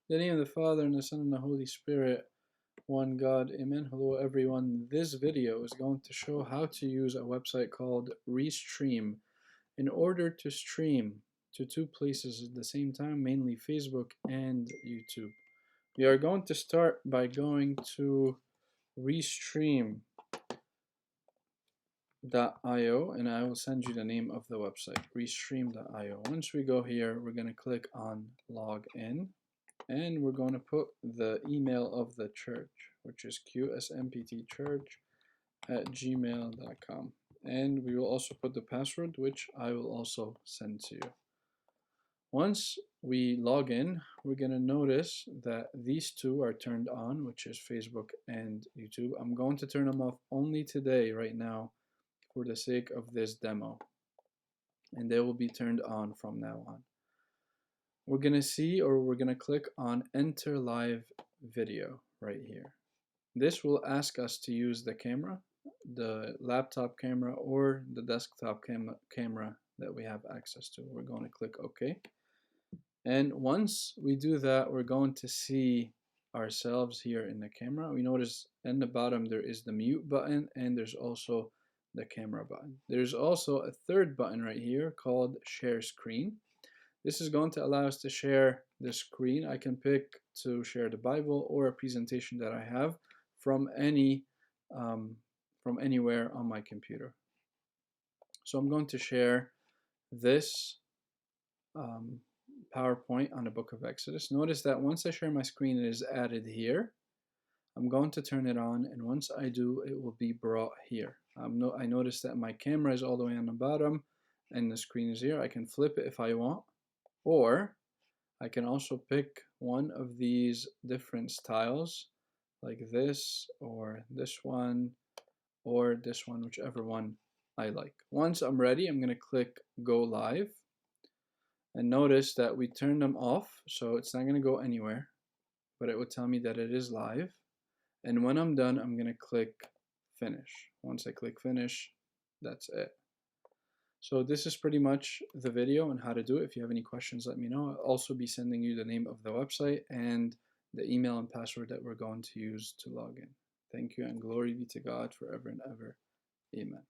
In the name of the Father, and the Son, and the Holy Spirit, one God, amen. Hello everyone. This video is going to show how to use a website called Restream in order to stream to two places at the same time, mainly Facebook and YouTube. We are going to start by going to Restream.io, and I will send you the name of the website, Restream.io. Once we go here, we're going to click on log in. And we're going to put the email of the church, which is qsmptchurch@gmail.com. And we will also put the password, which I will also send to you. Once we log in, we're going to notice that these two are turned on, which is Facebook and YouTube. I'm going to turn them off only today, right now, for the sake of this demo. And they will be turned on from now on. We're going to see, or we're going to click on enter live video right here. This will ask us to use the camera, the laptop camera, or the desktop camera that we have access to. We're going to click OK. And once we do that, we're going to see ourselves here in the camera. We notice in the bottom there is the mute button, and there's also the camera button. There's also a third button right here called share screen. This is going to allow us to share the screen. I can pick to share the Bible or a presentation that I have from anywhere on my computer. So I'm going to share this PowerPoint on the book of Exodus. Notice that once I share my screen, it is added here. I'm going to turn it on, and once I do, it will be brought here. I notice that my camera is all the way on the bottom, and the screen is here. I can flip it if I want. Or I can also pick one of these different styles, like this, or this one, or this one, whichever one I like. Once I'm ready, I'm going to click go live. And notice that we turned them off, so it's not going to go anywhere, but it would tell me that it is live. And when I'm done, I'm going to click finish. Once I click finish, that's it. So this is pretty much the video on how to do it. If you have any questions, let me know. I'll also be sending you the name of the website and the email and password that we're going to use to log in. Thank you, and glory be to God forever and ever. Amen.